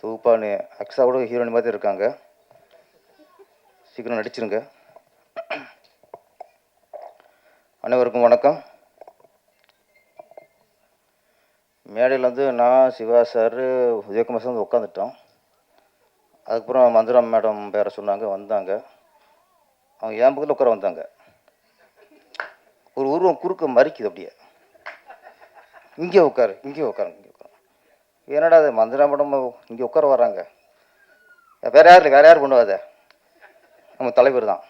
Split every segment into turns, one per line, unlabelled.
தொகுப்பானு அக்ஸாவோட heroine மாதிரி இருக்காங்க, சீக்கிரம் நடிச்சிருங்க. அனைவருக்கும் வணக்கம். மேடையில் வந்து நான் சிவா சார் உதயகுமார் சார் வந்து உட்காந்துட்டோம். அதுக்கப்புறம் மந்திரா மேடம் பேரை சொன்னாங்க, வந்தாங்க. அவங்க என் பக்கத்தில் உட்கார வந்தாங்க. ஒரு உருவம் குறுக்க மறிக்குது அப்படியே, இங்கே உட்காரு இங்கே உட்காரு இங்கே உட்காரு. என்னடா அது மந்திரா மேடம் இங்கே உட்கார வர்றாங்க, வேற யார் இல்லை, வேற யார் பண்ணுவாத, நம்ம தலைவர் தான்.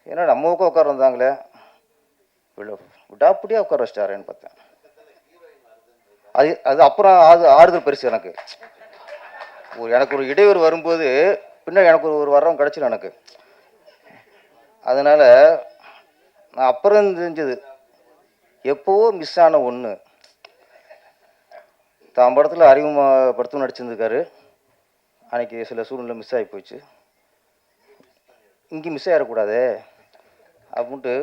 ஏன்னா நம்ம உட்கார வந்தாங்களே, விடாப்படியாக உட்கார வச்சிட்டாரேன்னு பார்த்தேன். அது அது அப்புறம் ஆறுதல் பெருசு எனக்கு. எனக்கு ஒரு இடையூறு வரும்போது பின்னாடி எனக்கு ஒரு வரம் கிடச்சிடும் எனக்கு. அதனால் நான் அப்புறம் தெரிஞ்சது, எப்போவோ மிஸ் ஆன ஒன்று. தான் படத்தில் அறிமுகப்படுத்தும் நடிச்சிருந்துருக்காரு. அன்றைக்கி சில சூழ்நிலை மிஸ் ஆகி போச்சு. இங்கே மிஸ் ஆகிடக்கூடாதே அப்படின்ட்டு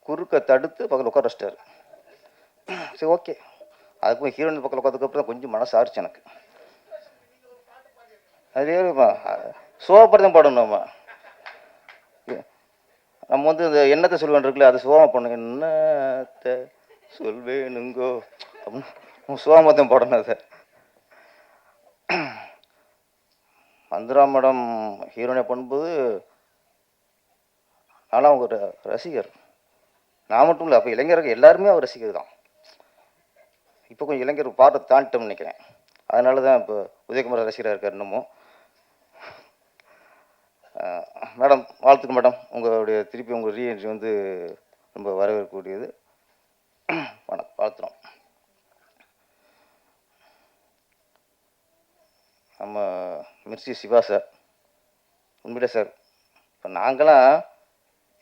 குறுக்க தடுத்து பக்கத்தில் உட்கார வச்சிட்டாரு. சரி, ஓகே. அதுக்கு ஹீரோயின் பக்கத்தில் உட்காந்துக்கப்புறம் தான் கொஞ்சம் மனசு ஆறிச்சு எனக்கு. அதே சோகப்படம் பாடணும். நம்ம வந்து இந்த எண்ணத்தை சொல்வேன் இருக்குல்ல, அது சோகமாக பண்ணணும். என்னத்தை சொல்வேனுங்கோ அப்படின்னு சோகமத்தம் பாடணும். அதை மந்திரா மேடம் ஹீரோயினை பண்ணும்போது நானும் அவங்க ஒரு ரசிகர். நான் மட்டும் இல்லை, அப்போ இளைஞர்கள் எல்லாருமே அவர் ரசிகர் தான். இப்போ கொஞ்சம் இளைஞர் பாட்டை தாண்டிட்டோம்னு நினைக்கிறேன். அதனால தான் இப்போ உதயகுமார் ரசிகராக இருக்கார் இன்னமும். மேடம் வாழ்த்துக்கு மேடம். உங்களுடைய திருப்பி உங்கள் ரீஎன்ட்ரி வந்து ரொம்ப வரவேற்கக்கூடியது. வாழ்த்துறோம். நம்ம மிர்ச்சி சிவா சார், உண்மையிலே சார், இப்போ நாங்களாம்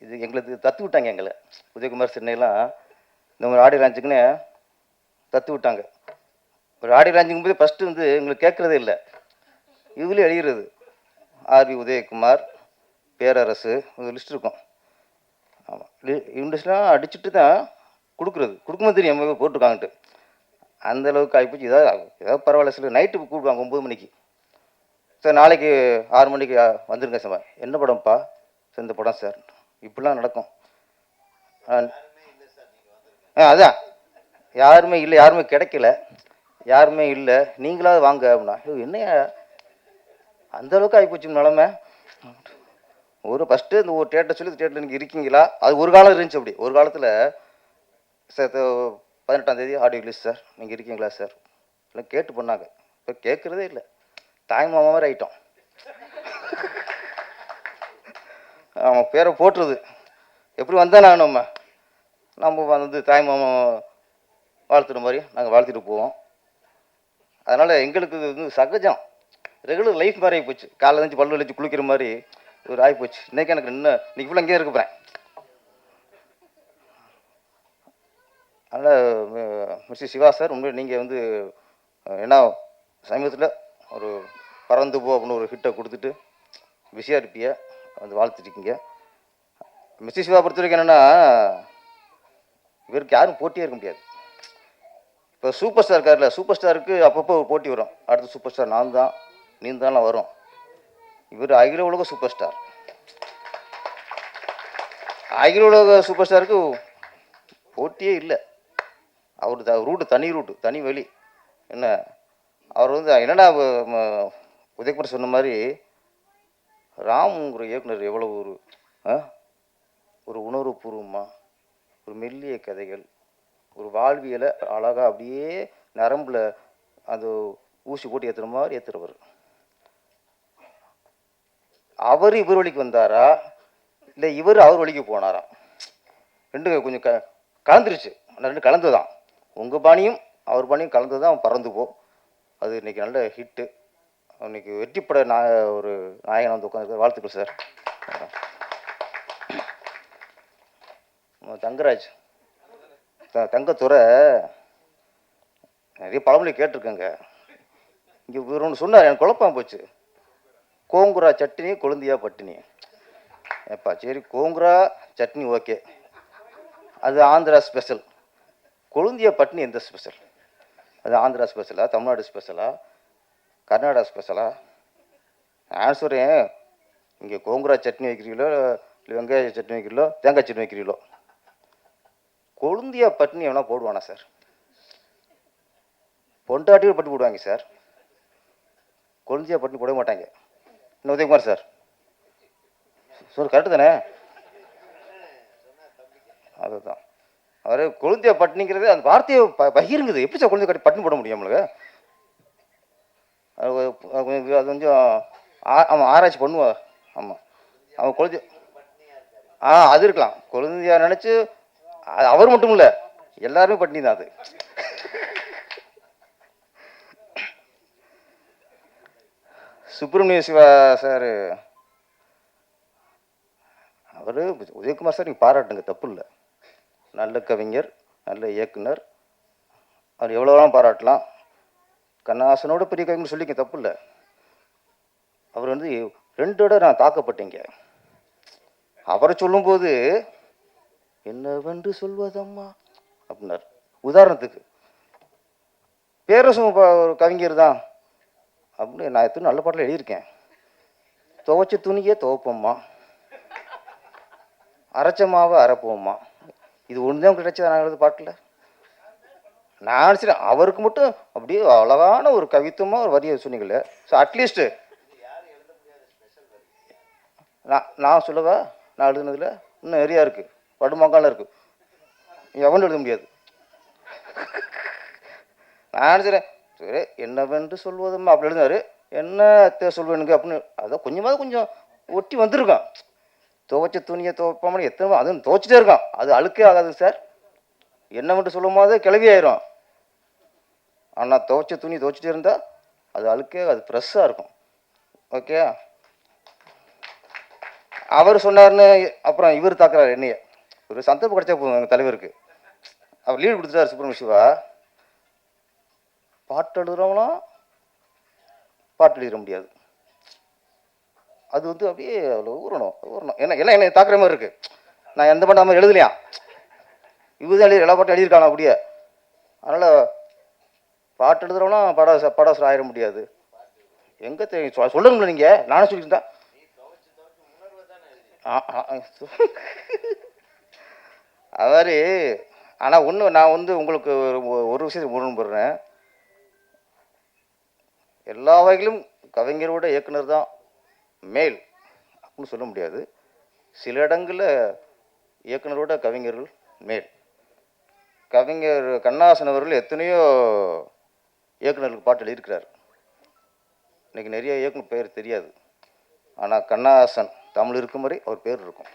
இது எங்களுக்கு தத்து விட்டாங்க. எங்களை உதயகுமார் சென்னையெல்லாம் இந்த ஒரு ஆடியோ லான்ச்சுக்குன்னு தத்து விட்டாங்க. ஒரு ஆடியோ லான்ச்சுக்கும் போது ஃபஸ்ட்டு வந்து எங்களுக்கு கேட்குறதே இல்லை, இவங்களே எழுகிறது. ஆர்வி உதயகுமார், பேரரசு, ஒரு லிஸ்ட் இருக்கும். ஆமாம், இண்டஸ்ட்ரிலாம் அடிச்சுட்டு தான் கொடுக்குறது. கொடுக்கும்போது தெரியும் நம்ம போட்டிருக்காங்கன்ட்டு. அந்தளவுக்கு ஆகிப்போச்சு. ஏதாவது பரவாயில்ல, சில நைட்டு கூப்பிடுவாங்க 9 மணிக்கு. சார் நாளைக்கு 6 மணிக்கு வந்துருங்க சார். என்ன படம்ப்பா சார்? இந்த படம் சார். இப்படிலாம் நடக்கும். அதான் யாருமே இல்லை, யாருமே கிடைக்கல, யாருமே இல்லை, நீங்களாவது வாங்க அப்படின்னா. என்னையா அந்தளவுக்கு ஆகிப்போச்சு நிலமை. ஒரு ஃபஸ்ட்டு இந்த ஒரு தேட்டர் சொல்லி தேட்டரில் நீங்கள் இருக்கீங்களா? அது ஒரு காலம் இருந்துச்சு. அப்படி ஒரு காலத்தில் சார் 18ஆம் தேதி ஆடியோ ரிலீஸ் சார், நீங்கள் இருக்கீங்களா சார் இல்லை கேட்டு பண்ணாங்க. இப்போ கேட்குறதே இல்லை. தாய் மாமா மாதிரி ஆகிட்டோம். அவன் பேரை போட்டுருது. எப்படி வந்தால் நம்ம வந்து தாய் மாமா வாழ்த்துற மாதிரி நாங்கள் வாழ்த்திட்டு போவோம். அதனால் எங்களுக்கு வந்து சகஜம், ரெகுலர் லைஃப் மாதிரி ஆகிப்போச்சு. காலையில் எழுந்து பல்லு வச்சு குளிக்கிற மாதிரி ஒரு ஆகிப்போச்சு. இன்றைக்கி எனக்கு இன்னைக்கு ஃபுல்லாக இங்கேயே இருக்கப்பேன். அதனால் மிஸ்டர் சிவா சார், உண்மையில் நீங்கள் வந்து ஏன்னா சமீபத்தில் ஒரு பறந்து போ அப்படின்னு ஒரு ஹிட்டை கொடுத்துட்டு பிஸியாக இருப்பிய வந்து வாழ்த்துருக்கீங்க. மிஸ்டர் சிவா பொறுத்த வரைக்கும் என்னென்னா, இவருக்கு யாரும் போட்டியே இருக்க முடியாது. இப்போ சூப்பர் ஸ்டார் இருக்கார்ல, சூப்பர் ஸ்டாருக்கு அப்பப்போ ஒரு போட்டி வரும். அடுத்த சூப்பர் ஸ்டார் நான் தான், நீ தான்லாம் வரும். இவர் அகில உலக சூப்பர் ஸ்டார். அகில உலக சூப்பர் ஸ்டாருக்கு போட்டியே இல்லை. அவர் ரூட்டு தனி ரூட்டு, தனி வழி. என்ன அவர் வந்து என்னடா உதயகுமார் சொன்ன மாதிரி ராமுங்கிற இயக்குனர் எவ்வளோ ஒரு உணர்வுபூர்வமாக ஒரு மெல்லிய கதைகள், ஒரு வாழ்வியலை அழகாக அப்படியே நரம்பில் அந்த ஊசி போட்டு ஏற்றுற மாதிரி ஏற்றுறவர். அவர் இவர் வழிக்கு வந்தாரா இல்லை இவர் அவர் வழிக்கு போனாரா? ரெண்டு கொஞ்சம் கலந்துருச்சு. ரெண்டு கலந்து தான், உங்கள் பாணியும் அவர் பாணியும் கலந்து தான் பறந்து போ. அது இன்றைக்கி நல்ல ஹிட்டு. இன்னைக்கு வெற்றிப்பட ஒரு நாயகன் வந்து உட்காந்து. வாழ்த்துக்கள் சார். தங்கராஜ், தங்கத்துறை நிறைய பழமொழி கேட்டிருக்கேங்க. இங்கே இவர் ஒன்று சொன்னார், எனக்கு குழப்பம் போச்சு. கோங்குரா சட்னி, கொழுந்தியா பட்டினி. ஏப்பா சரி, கோங்குரா சட்னி ஓகே, அது ஆந்திரா ஸ்பெஷல். கொழுந்தியா பட்டினி எந்த ஸ்பெஷல்? அது ஆந்திரா ஸ்பெஷலா, தமிழ்நாடு ஸ்பெஷலா, கர்நாடகா ஸ்பெஷலா? நான் சொல்கிறேன், இங்கே கோங்குரா சட்னி வைக்கிறீங்களோ, இல்லை வெங்காய சட்னி வைக்கிறீங்களோ, தேங்காய் சட்னி வைக்கிறீங்களோ, கொழுந்தியா பட்னி எவனா போடுவானா சார்? பொண்டாட்டியும் பட்டு போடுவாங்க சார், கொழுந்தியா பட்னி போட மாட்டாங்க. இன்னும் உதயகுமார் சார் சார் கரெக்டு தானே? அதுதான் அவர் கொழுந்தியா பட்னிங்கிறது அந்த வார்த்தையை பகிருங்குது. எப்படி சார் கொழுந்தியா கட்டி பட்னி போட முடியும் நம்மளுக்கு? அது கொஞ்சம் அவன் ஆராய்ச்சி பண்ணுவான். ஆமாம், அவன் கொழுந்தியா அது இருக்கலாம். கொழுந்தியா நினச்சி அவர் மட்டும் இல்லை, எல்லாருமே பட்னி தான் அது. சுப்பிரமணிய சிவா சார், அவர் உதயகுமார் சார் நீங்கள் பாராட்டுங்க, தப்பு இல்லை. நல்ல கவிஞர், நல்ல இயக்குனர், அவர் எவ்வளோலாம் பாராட்டலாம். கண்ணாசனோட பெரிய கவிஞர் சொல்லிக்க, தப்பு இல்லை. அவர் வந்து 2 இடம் நான் தாக்கப்பட்டேங்க. அவரை சொல்லும்போது என்னவென்று சொல்வதம்மா அப்படின்னார். உதாரணத்துக்கு பேரரசும் ஒரு கவிஞர் தான் அப்படின்னு நான் எத்தனை நல்ல பாட்டில் எழுதியிருக்கேன். துவைச்ச துணியே துவைப்போம்மா, அரைச்ச மாவை அரைப்போம்மா, இது ஒன்று தான் கிடைச்சது நான் எழுத பாட்டில். நான் நினச்சிட்டேன் அவருக்கு மட்டும் அப்படியே அழகான ஒரு கவித்துவமாக ஒரு வரியை சொன்னீங்களே. ஸோ அட்லீஸ்ட்டு நான் சொல்லவா, நான் எழுதுனதில் இன்னும் நிறையா இருக்குது, படுமங்காலம் இருக்குது, எவனும் எழுத முடியாது. நான் நினச்சிட்டேன் சரி என்னவென்று சொல்வதுமா அப்படி எழுதினாரு. என்ன சொல்வேனுங்க அப்படின்னு அதை கொஞ்சம் ஒட்டி வந்திருக்கான். துவைச்ச துணியை துவைப்பாமல் எத்தனை அதுவும் துவைச்சிட்டே இருக்கான், அது அழுக்கே ஆகாது சார். என்னவென்று சொல்லும் போது கிளவி ஆயிரும். ஆனால் துவைச்ச துணி துவைச்சிட்டே இருந்தால் அது அழுக்கே, அது ஃப்ரெஷ்ஷாக இருக்கும். ஓகே, அவர் சொன்னார்னு அப்புறம் இவர் தாக்குறாரு என்னைய. ஒரு சந்தர்ப்பம் கிடைச்சா போதும் எங்கள் தலைவருக்கு. அவர் லீடு கொடுத்துட்டார் சுப்பிரமணிய சிவா. பாட்டு எழுதுறவங்களாம் பாட்டு எழுத முடியாது, அது வந்து அப்படியே அவ்வளோ ஊறணும் என்ன எல்லாம் என்னை தாக்குற மாதிரி இருக்குது. நான் எந்த பாட்டு மாதிரி எழுதலையா, இவர் தான் எல்லா பாட்டும் எழுதியிருக்காங்க அப்படியே. அதனால் பாட்டு எழுதுறவங்களாம் பாடாசர் ஆயிட முடியாது. எங்கே தெரியும் சொல்லணும்ல, நீங்கள் நானும் சொல்லியிருந்தா அவர். ஆனால் ஒன்று நான் வந்து உங்களுக்கு ஒரு விஷயத்தை முரண்படுறேன். எல்லா வகையிலும் கவிஞரோட இயக்குனர் தான் மேல் அப்படின்னு சொல்ல முடியாது. சில இடங்களில் இயக்குனரோட கவிஞர்கள் மேல். கவிஞர் கண்ணாசன் அவர்கள் எத்தனையோ இயக்குனர்களுக்கு பாட்டு எழுதியிருக்கிறார். இன்றைக்கி நிறைய இயக்குனர் பேர் தெரியாது, ஆனால் கண்ணாசன் தமிழ் இருக்கும் வரை அவர் பேர் இருக்கும்.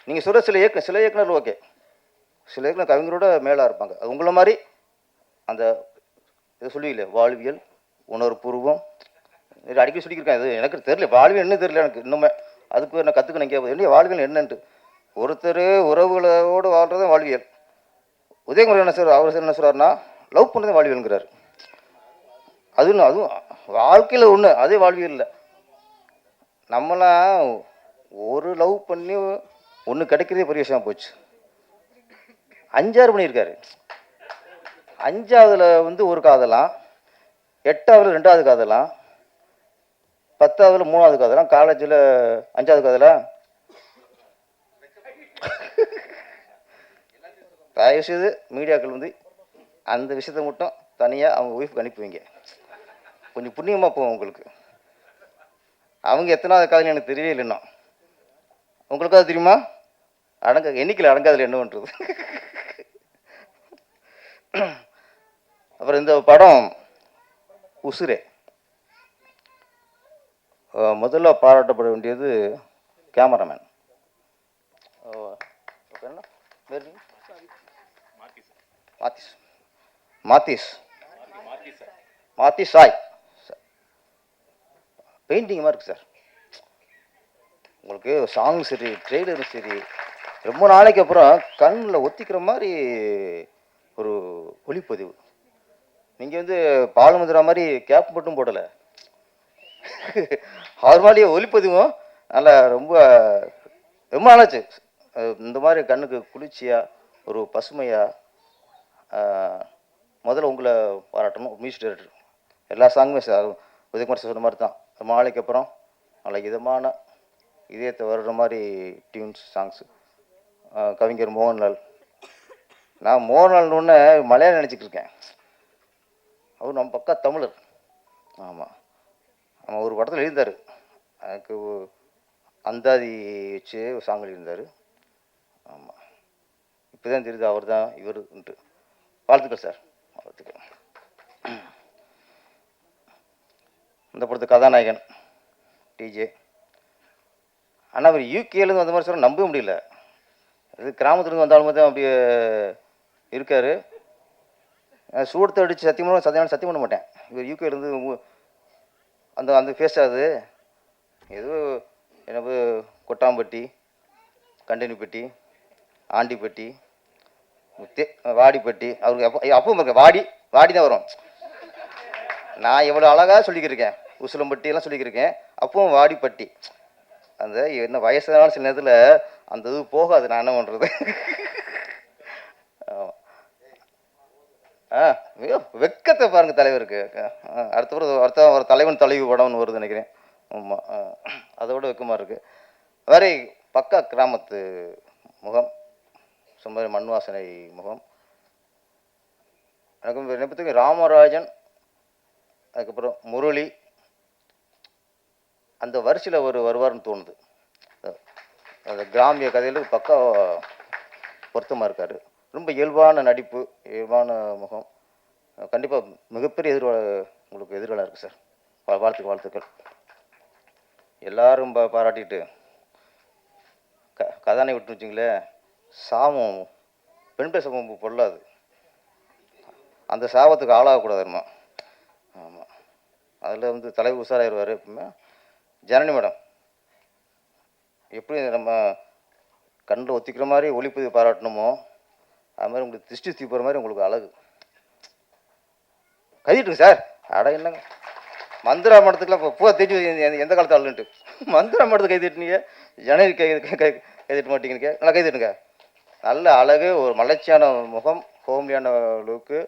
நீங்கள் சொல்கிற சில இயக்குனர் ஓகே, சில இயக்குனர் கவிஞரோட மேலாக இருப்பாங்க. அது உங்களை மாதிரி அந்த இதை சொல்லுவீங்களே வாழ்வியல் உணர்வுபூர்வம் அடிக்கடி சொல்லியிருக்கேன். இது எனக்கு தெரியல, வாழ்வியல் என்ன தெரியல எனக்கு இன்னுமே. அதுக்கு நான் கற்றுக்கணும் இங்கே என்ன வாழ்வியல் என்னன்ட்டு. ஒருத்தர் உறவுகளோடு வாழ்கிறது வாழ்வியல். உதயகுமார் என்ன சார், அவர் என்ன சொல்கிறாருன்னா லவ் பண்ணுறதே வாழ்வியல்ங்கிறார். அதுவும் வாழ்க்கையில் ஒன்று, அதே வாழ்வியல் இல்லை. நம்மளாம் ஒரு லவ் பண்ணி ஒன்று கிடைக்கிறதே பெரிய விஷயமா போச்சு. 5-6 பண்ணியிருக்காரு. 5ஆவதுல வந்து ஒரு காதலாம், 8ஆவதுல 2ஆவது காதலாம், 10ஆவதுல 3ஆவது காதலாம், காலேஜில் 5ஆவது காதலா. தயவுசெய்து மீடியாக்கள் வந்து அந்த விஷயத்தை மட்டும் தனியாக அவங்க ஒய்ஃபுக்கு அனுப்புவீங்க, கொஞ்சம் புண்ணியமாக போகும் உங்களுக்கு. அவங்க எத்தனாவது காதல் எனக்கு தெரியவே இல்லைன்னா, உங்களுக்காவது தெரியுமா? எண்ணிக்கையில் அடங்காதில் என்ன பண்ணுறது. அப்புறம் இந்த படம் உசுரே முதல்ல பாராட்டப்பட வேண்டியது கேமராமேன். மாத்திஸ் சாய். பெயிண்டிங் மாதிரி இருக்கு சார். உங்களுக்கு சாங் சரி, ட்ரெய்லரும் சரி, ரொம்ப நாளைக்கு அப்புறம் கண்ணில் ஒத்திக்கிற மாதிரி ஒரு ஒளிப்பதிவு. நீங்கள் வந்து பாலுமந்திரா மாதிரி கேப் மட்டும் போடலை, அவர் மாதிரியே ஒளிப்பதிவும் நல்லா ரொம்ப ரொம்ப நாளாச்சு. இந்த மாதிரி கண்ணுக்கு குளிர்ச்சியாக ஒரு பசுமையாக முதல்ல உங்களை பாராட்டணும். மியூசிக் டைரக்டர் எல்லா சாங்குமே சார் உதயகுமார் சார் சொன்ன மாதிரி தான். மாலைக்கு அப்புறம் நல்ல இதமான இதயத்தை வர்ற மாதிரி டியூன்ஸ் சாங்ஸு. கவிஞர் மோகன்லால். நான் மோகன்லால்னு மலையாளம் நினச்சிட்டு இருக்கேன். அவர் நம்ம பக்கா தமிழர். ஆமாம், அவன் ஒரு படத்தில் எழுந்தார். எனக்கு அந்தாதி வச்சு ஒரு சாங் எழுதியிருந்தார். ஆமாம், இப்போ தான் தெரியுது அவர் தான் இவருன்ட்டு. வாழ்த்துக்கள் சார், வாழ்த்துக்கள். இந்த படத்து கதாநாயகன் டிஜே. ஆனால் அவர் யூகேலேருந்து வந்த மாதிரி சொல்ல நம்பவே முடியல. அது கிராமத்துலேருந்து வந்தாலும் தான் அப்படியே இருக்கார். சூடத்தை அடித்து சத்தியம் பண்ண மாட்டேன். இவர் யூகேலேருந்து அந்த அந்த ஃபேஸ் ஆகுது. ஏதோ எனக்கு கொட்டாம்பட்டி, கண்டனிப்பட்டி, ஆண்டிப்பட்டி, வாடிப்பட்டி. அவருக்கு அப்பவும் இருக்க வாடி வாடி தான் வரும். நான் எவ்வளோ அழகாக சொல்லிக்கிருக்கேன், உசிலம்பட்டியெல்லாம் சொல்லிக்கிருக்கேன். அப்பவும் வாடிப்பட்டி. அந்த என்ன வயசானாலும் சில நேரத்தில் அந்த இது போகாது. நான் என்ன பண்ணுறது? வெக்கத்தை பாருங்கள் தலைவருக்கு. அடுத்த ஒரு தலைவன் தலைவி படம்னு வருது நினைக்கிறேன். ஆமாம், அதோட வெக்கமாக இருக்குது. வேற பக்கா கிராமத்து முகம், சும்மா மண் வாசனை முகம். எனக்கு நினைப்பதுக்கு ராமராஜன், அதுக்கப்புறம் முரளி, அந்த வரிசையில் வருவார்னு தோணுது. அந்த கிராமிய கதையில் பக்கா பொருத்தமாக இருக்கார். ரொம்ப இயல்பான நடிப்பு, இயல்பான முகம். கண்டிப்பாக மிகப்பெரிய உங்களுக்கு எதிர்காலம் இருக்குது சார். வாழ்த்துக்கள். எல்லாரும் பாராட்டிட்டு கதானை விட்டு வச்சிங்களே, சாபம் பெண் பேச பொருளாது. அந்த சாபத்துக்கு ஆளாகக்கூடாதுமா. ஆமாம், அதில் வந்து தலைவர் உஷாராயிருவார். எப்பவுமே ஜனனி மேடம் எப்படி நம்ம கண்ணில் ஒத்திக்கிற மாதிரி ஒளிப்பதிவு பாராட்டணுமோ, அது மாதிரி உங்களுக்கு திருஷ்டி தீப்புற மாதிரி உங்களுக்கு அழகு. கைதிட்டுங்க சார். அட என்னங்க மந்திரா மடத்துக்குலாம் இப்போ பூ தேய்ச்சி எந்த காலத்து ஆளுன்ட்டு மந்திரா மடத்துக்கு கைதிட்டுனீங்க, ஜனவரி கைதிட்ட மாட்டீங்க. நல்லா கைதிட்டுங்க. நல்ல அழகு, ஒரு மலர்ச்சியான முகம், ஹோம்லியான லுக்கு,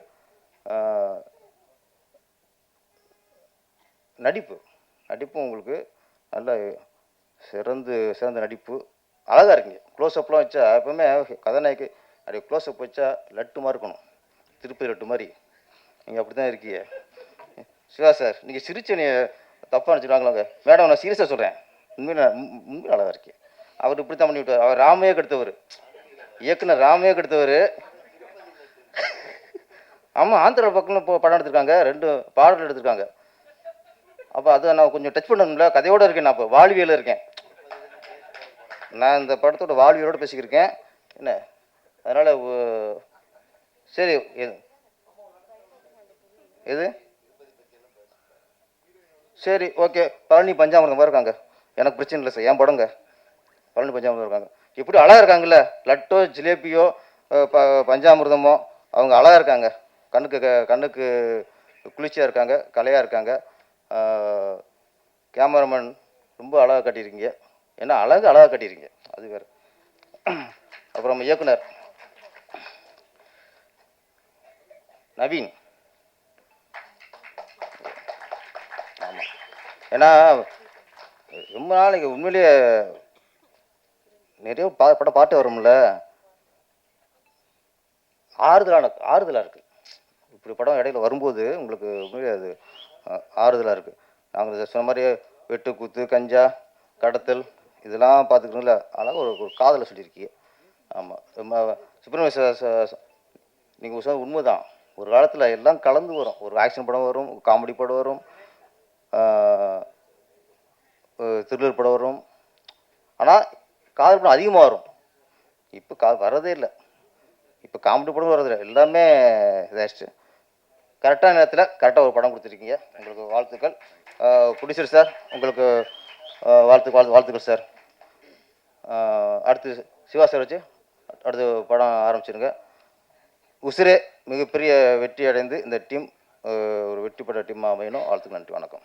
நடிப்பும் உங்களுக்கு நல்ல சிறந்த நடிப்பு. அழகாக இருக்கீங்க. க்ளோஸ்அப்லாம் வச்சா எப்பவுமே கதாநாயகி அப்படியே க்ளோஸ்அப் வச்சா லட்டு மாதிரி இருக்கணும், திருப்பதி லட்டு மாதிரி. நீங்கள் அப்படி தான் இருக்கீங்க. சிவா சார், நீங்கள் சிரிச்சு நீ தப்பாக நினச்சிடுவாங்களாங்க மேடம். நான் சீரியஸாக சொல்கிறேன், உண்மையில அழகாக இருக்கேன். அவர் இப்படி தான் பண்ணி விட்டார். அவர் ராமையே கெடுத்தவர், இயக்குனர் ராமையே கெடுத்தவர். ஆமாம், ஆந்திரா பக்கம் இப்போ படம் எடுத்திருக்காங்க, 2 பாடல் எடுத்திருக்காங்க. அப்போ அதை நான் கொஞ்சம் டச் பண்ணணும்ல, கதையோடு இருக்கேன். நான் இப்போ வாழ்வியலில் இருக்கேன். நான் இந்த படத்தோட வாழ்வியலோடு பேசிக்கிருக்கேன். என்ன அதனால் சரி. எது சரி, ஓகே. பழனி பஞ்சாமிரதம் இருக்காங்க, எனக்கு பிரச்சனை இல்லை சார். என் படங்க பழனி பஞ்சாமிரதம் இருக்காங்க. இப்படி அழகாக இருக்காங்கல்ல, லட்டோ ஜிலேபியோ பஞ்சாமிரதமோ, அவங்க அழகாக இருக்காங்க. கண்ணுக்கு குளிர்ச்சியாக இருக்காங்க, கலையாக இருக்காங்க. கேமராமேன் ரொம்ப அழகாக கட்டியிருக்கீங்க. ஏன்னா அழகாக கட்டியிருக்கீங்க, அது வேறு. அப்புறம் இயக்குனர் நவீன். ஆமாம், ஏன்னா ரொம்ப நாளைக்கு உண்மையிலேயே நிறைய படம் பாட்டு வரும்ல, ஆறுதலாக இருக்குது. இப்படி படம் இடையில வரும்போது உங்களுக்கு உண்மையிலே அது ஆறுதலாக இருக்குது. நாங்கள் சொன்ன மாதிரி வெட்டு குத்து, கஞ்சா, கடத்தல் இதெல்லாம் பார்த்துக்கணும்ல, அதனால் ஒரு காதலை சொல்லியிருக்கீங்க. ஆமாம், ரொம்ப சுப்பிரமணிய நீங்கள் சொன்ன உண்மை தான். ஒரு காலத்தில் எல்லாம் கலந்து வரும். ஒரு ஆக்ஷன் படம் வரும், காமெடி படம் வரும், த்ரில்லர் படம் வரும். ஆனால் காதல் படம் அதிகமாக வரும். இப்போ வரதே இல்லை. இப்போ காமெடி படம் வரதில்லை, எல்லாமே இதாகிடுச்சு. கரெக்டான நேரத்தில் கரெக்டாக ஒரு படம் கொடுத்துருக்கீங்க. உங்களுக்கு வாழ்த்துக்கள். ப்ரொடியூசர் சார், உங்களுக்கு வாழ்த்துக்கள் சார். அடுத்து சிவா சார் வச்சு அடுத்து படம் ஆரம்பிச்சிருங்க. உசிரே மிகப்பெரிய வெற்றி அடைந்து இந்த டீம் ஒரு வெற்றி பெற்ற டீமாக அமையணும். வாழ்த்துக்கள். நன்றி, வணக்கம்.